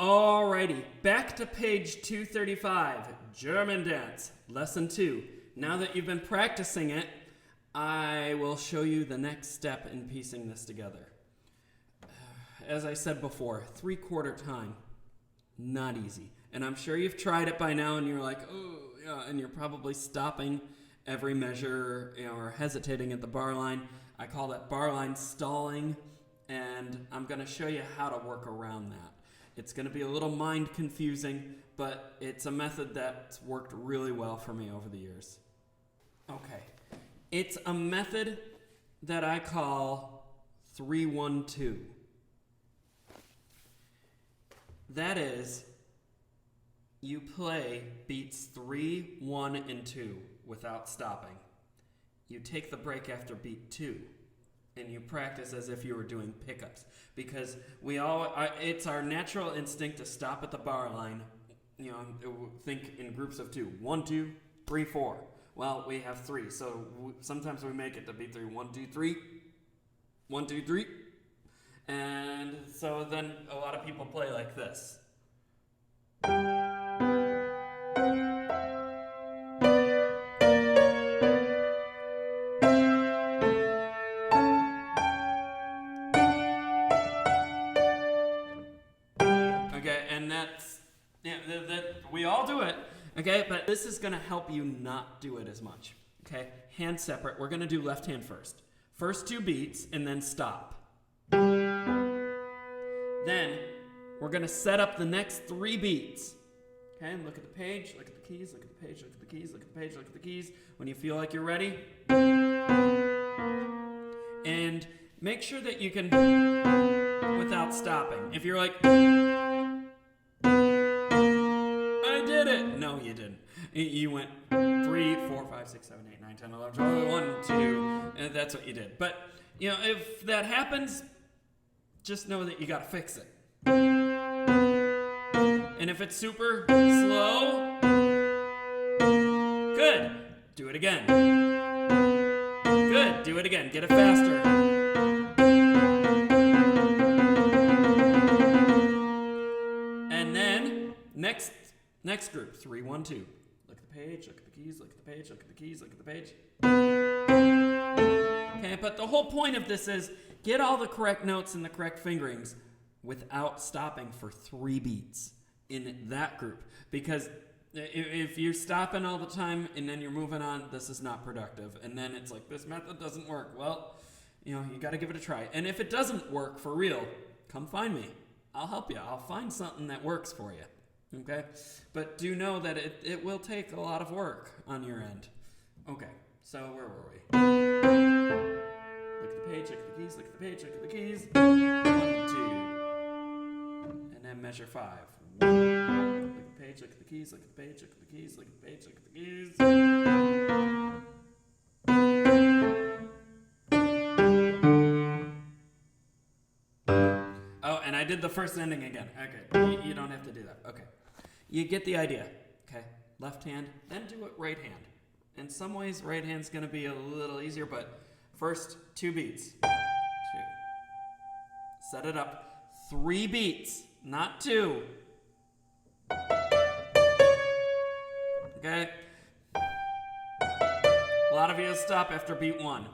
Alrighty, back to page 235, German dance, lesson 2. Now that you've been practicing it, I will show you the next step in piecing this together. As I said before, 3/4 time, not easy. And I'm sure you've tried it by now and you're like, oh, yeah, and you're probably stopping every measure, or hesitating at the bar line. I call that bar line stalling, and I'm going to show you how to work around that. It's going to be a little mind confusing, but it's a method that's worked really well for me over the years. Okay, it's a method that I call 3-1-2. That is, you play beats 3, 1, and 2 without stopping. You take the break after beat 2, and you practice as if you were doing pickups. Because it's our natural instinct to stop at the bar line. Think in groups of 2. 1, 2, 3, 4. Well, we have 3, so sometimes we make it to beat 3. 1, 2, 3. 1, 2, 3. And so then a lot of people play like this. We all do it, okay? But this is going to help you not do it as much, okay? Hands separate. We're going to do left hand first. First 2 beats, and then stop. Then, we're going to set up the next 3 beats. Okay, look at the page, look at the keys, look at the page, look at the keys, look at the page, look at the keys. When you feel like you're ready. And make sure that you can, without stopping. If you're like, did it. No, you didn't. You went 3, 4, 5, 6, 7, 8, 9, 10, 11, 12, 1, 2, and that's what you did. But, if that happens, just know that you got to fix it. And if it's super slow, good. Do it again. Good. Do it again. Get it faster. And then, Next group, 3, 1, 2. Look at the page, look at the keys, look at the page, look at the keys, look at the page. Okay, but the whole point of this is get all the correct notes and the correct fingerings without stopping for 3 beats in that group. Because if you're stopping all the time and then you're moving on, this is not productive. And then it's like, this method doesn't work. Well, you got to give it a try. And if it doesn't work for real, come find me. I'll help you. I'll find something that works for you. Okay, but do know that it will take a lot of work on your end. Okay, so where were we? Look at the page, look at the keys, look at the page, look at the keys. 1, 2. And then measure 5. 1. Look at the page, look at the keys, look at the page, look at the keys, look at the page, look at the keys. Oh, and I did the first ending again. Okay, you don't have to do that. Okay. You get the idea, okay? Left hand, then do it right hand. In some ways, right hand's going to be a little easier, but first 2 beats. 2. Set it up. 3 beats, not 2. Okay? A lot of you stop after beat 1.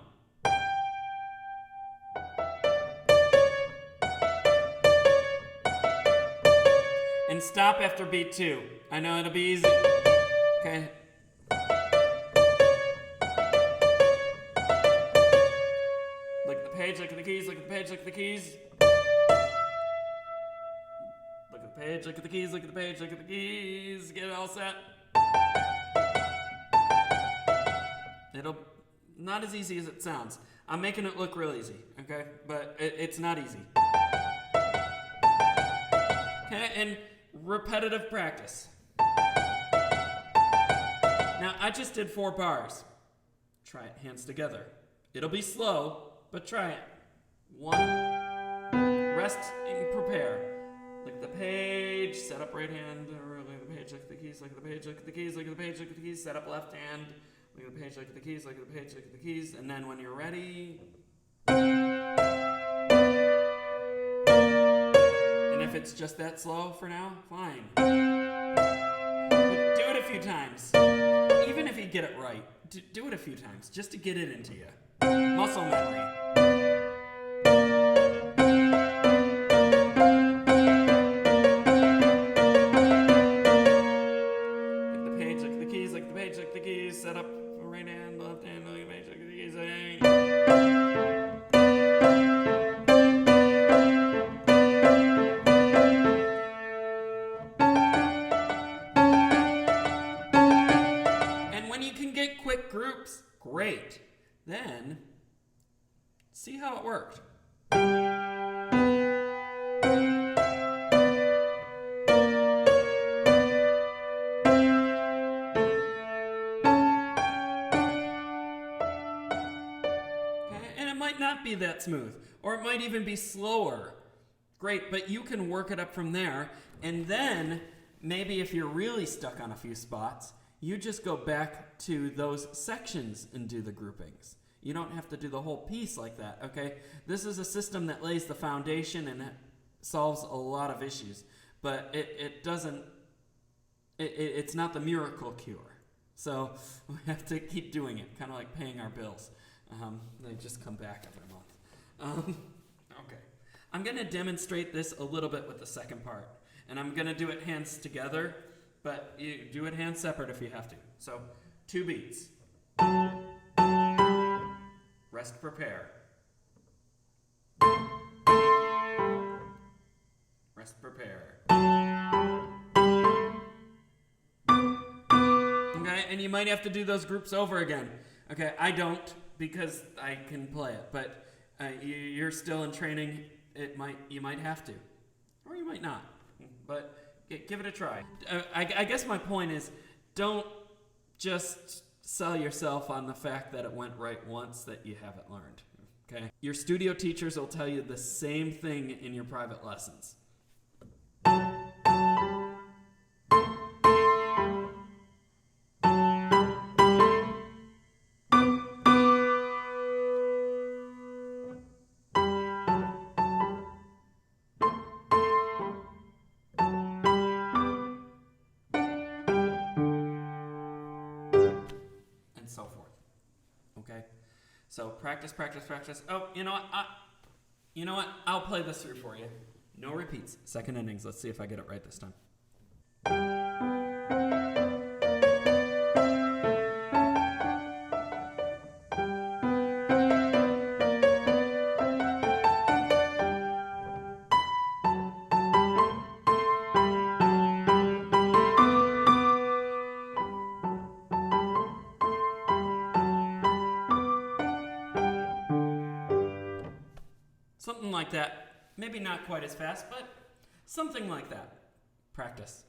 And stop after beat 2. I know it'll be easy. Okay. Look at the page, look at the keys, look at the page, look at the keys. Look at the page, look at the keys, look at the page, look at the keys. Get it all set. It'll not as easy as it sounds. I'm making it look real easy, okay? But it's not easy. Okay, and repetitive practice. Now, I just did 4 bars. Try it, hands together. It'll be slow, but try it. 1, rest and prepare. Look at the page, set up right hand, look at the page, look at the keys, look at the page, look at the keys, look at the page, look at the keys, set up left hand, look at the page, look at the keys, look at the page, look at the keys, and then when you're ready, and if if it's just that slow for now, fine. But do it a few times. Even if you get it right, do it a few times just to get it into you. Muscle memory. Like the keys, set up right hand, left hand, look at the page, like the keys. And when you can get quick groups, great. Then, see how it worked. Not be that smooth, or it might even be slower. Great, but you can work it up from there, and then maybe if you're really stuck on a few spots, you just go back to those sections and do the groupings. You don't have to do the whole piece like that, okay? This is a system that lays the foundation and solves a lot of issues, but it's not the miracle cure. So we have to keep doing it, kind of like paying our bills. They just come back every month. Okay. I'm going to demonstrate this a little bit with the second part. And I'm going to do it hands together, but you do it hands separate if you have to. So, 2 beats. Rest, prepare. Rest, prepare. Okay, and you might have to do those groups over again. Okay, I don't, because I can play it, but you're still in training. You might have to, or you might not, but give it a try. I guess my point is, don't just sell yourself on the fact that it went right once that you haven't learned, okay? Your studio teachers will tell you the same thing in your private lessons. So forth. Okay? So practice, practice, practice. Oh, you know what? I'll play this through for you. No repeats. Second innings. Let's see if I get it right this time. Something like that. Maybe not quite as fast, but something like that. Practice.